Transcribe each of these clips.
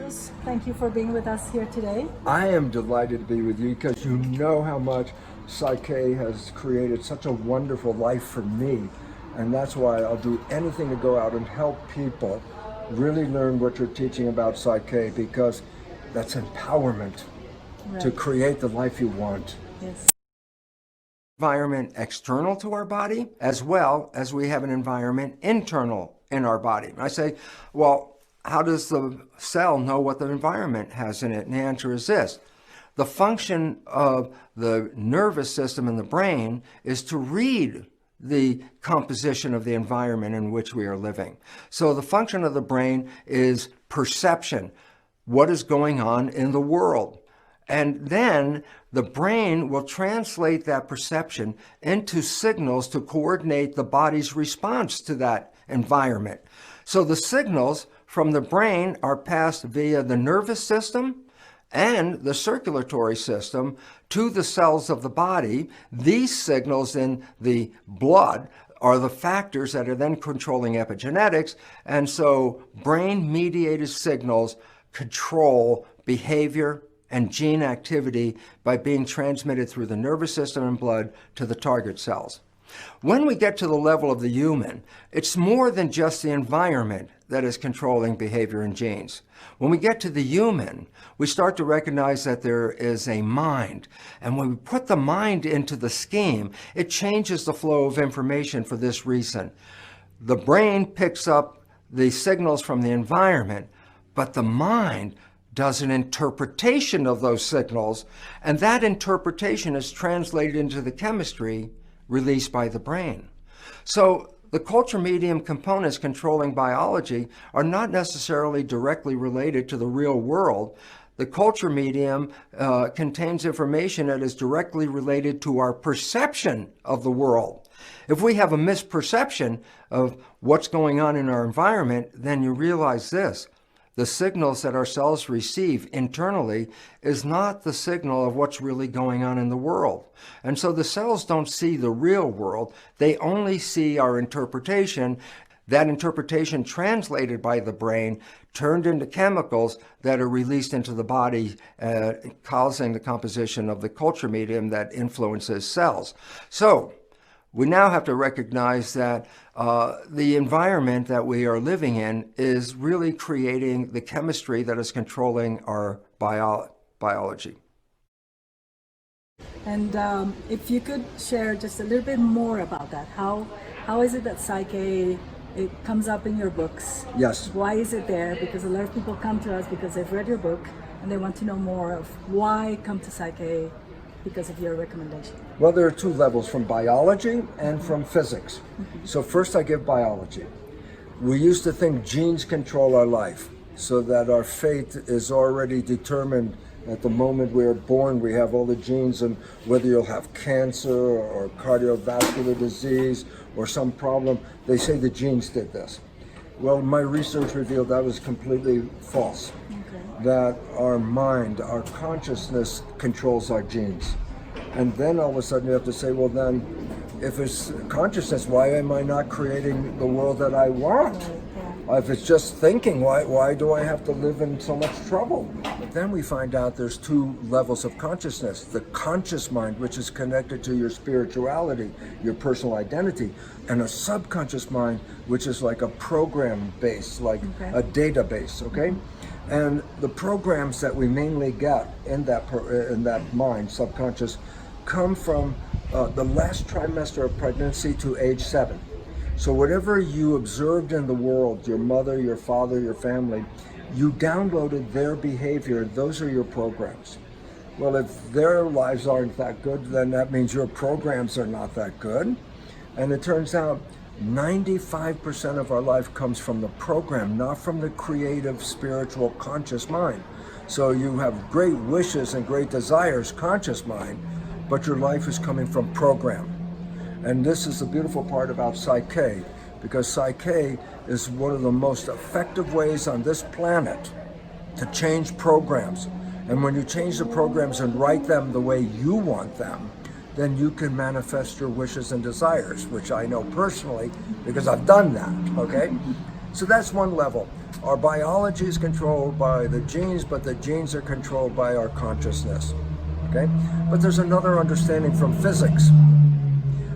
Bruce, thank you for being with us here today. I am delighted to be with you because you know how much Psych-K has created such a wonderful life for me. And that's why I'll do anything to go out and help people really learn what you're teaching about Psych-K, because that's empowerment to create the life you want. Yes. Environment external to our body, as well as we have an environment internal in our body. And I say, well, how does the cell know what the environment has in it? And the answer is this. The function of the nervous system in the brain is to read the composition of the environment in which we are living. So the function of the brain is perception, what is going on in the world. And then the brain will translate that perception into signals to coordinate the body's response to that environment. So the signals from the brain are passed via the nervous system and the circulatory system to the cells of the body. These signals in the blood are the factors that are then controlling epigenetics. And so brain-mediated signals control behavior and gene activity by being transmitted through the nervous system and blood to the target cells. When we get to the level of the human, it's more than just the environment that is controlling behavior and genes. When we get to the human, we start to recognize that there is a mind. And when we put the mind into the scheme, it changes the flow of information for this reason. The brain picks up the signals from the environment, but the mind does an interpretation of those signals, and that interpretation is translated into the chemistry released by the brain. So the culture medium components controlling biology are not necessarily directly related to the real world. The culture medium contains information that is directly related to our perception of the world. If we have a misperception of what's going on in our environment, then you realize this. The signals that our cells receive internally is not the signal of what's really going on in the world. And so the cells don't see the real world. They only see our interpretation. That interpretation translated by the brain turned into chemicals that are released into the body, causing the composition of the culture medium that influences cells. So we now have to recognize that the environment that we are living in is really creating the chemistry that is controlling our biology. And if you could share just a little bit more about that, how is it that Psych-K, it comes up in your books? Yes. Why is it there? Because a lot of people come to us because they've read your book and they want to know more of why come to Psych-K because of your recommendation. Well, there are two levels, from biology and from physics. So first I give biology. We used to think genes control our life, so that our fate is already determined at the moment we are born. We have all the genes, and whether you'll have cancer or cardiovascular disease or some problem, they say the genes did this. Well, my research revealed that was completely false. That our mind, our consciousness controls our genes. And then all of a sudden you have to say, well then, if it's consciousness, why am I not creating the world that I want? If it's just thinking, why do I have to live in so much trouble? But then we find out there's two levels of consciousness. The conscious mind, which is connected to your spirituality, your personal identity, and a subconscious mind, which is like a program base, like a database, okay? And the programs that we mainly get in that mind, subconscious, come from the last trimester of pregnancy to age 7. So whatever you observed in the world, your mother, your father, your family, you downloaded their behavior. Those are your programs. Well, if their lives aren't that good, then that means your programs are not that good. And it turns out 95% of our life comes from the program, not from the creative, spiritual, conscious mind. So you have great wishes and great desires, conscious mind, but your life is coming from program. And this is the beautiful part about Psych-K, because Psych-K is one of the most effective ways on this planet to change programs. And when you change the programs and write them the way you want them, then you can manifest your wishes and desires, which I know personally because I've done that, okay? So that's one level. Our biology is controlled by the genes, but the genes are controlled by our consciousness. Okay? But there's another understanding from physics.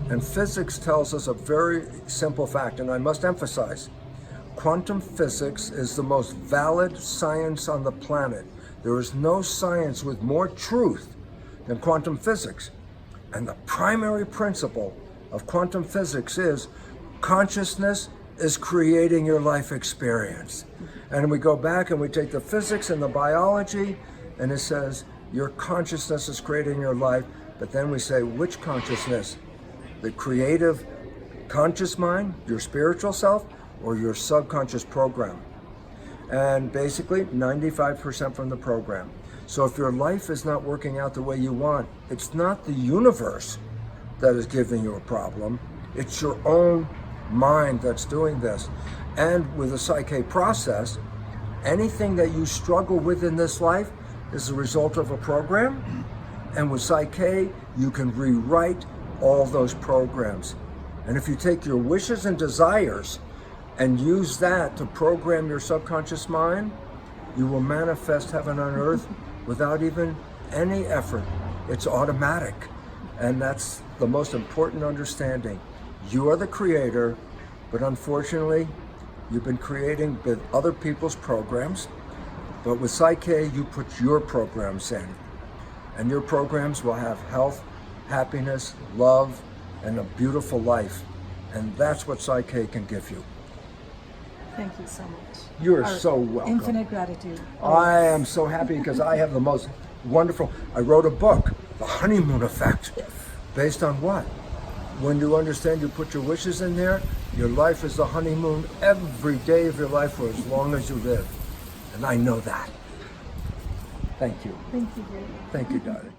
And physics tells us a very simple fact, and I must emphasize, quantum physics is the most valid science on the planet. There is no science with more truth than quantum physics. And the primary principle of quantum physics is consciousness is creating your life experience. And we go back and we take the physics and the biology, and it says your consciousness is creating your life, but then we say which consciousness? The creative conscious mind, your spiritual self, or your subconscious program? And basically 95% from the program. So if your life is not working out the way you want, it's not the universe that is giving you a problem, it's your own mind that's doing this. And with the Psych-K process, anything that you struggle with in this life is a result of a program. And with Psych-K, you can rewrite all those programs. And if you take your wishes and desires and use that to program your subconscious mind, you will manifest heaven on earth without even any effort. It's automatic. And that's the most important understanding. You are the creator, but unfortunately, you've been creating with other people's programs. But with Psych-K, you put your programs in. And your programs will have health, happiness, love, and a beautiful life. And that's what Psych-K can give you. Thank you so much. You're so welcome. Infinite gratitude. I am so happy because I have the most wonderful, I wrote a book, The Honeymoon Effect. Based on what? When you understand, you put your wishes in there, your life is the honeymoon every day of your life for as long as you live. And I know that. Thank you. Thank you. Thank you, darling.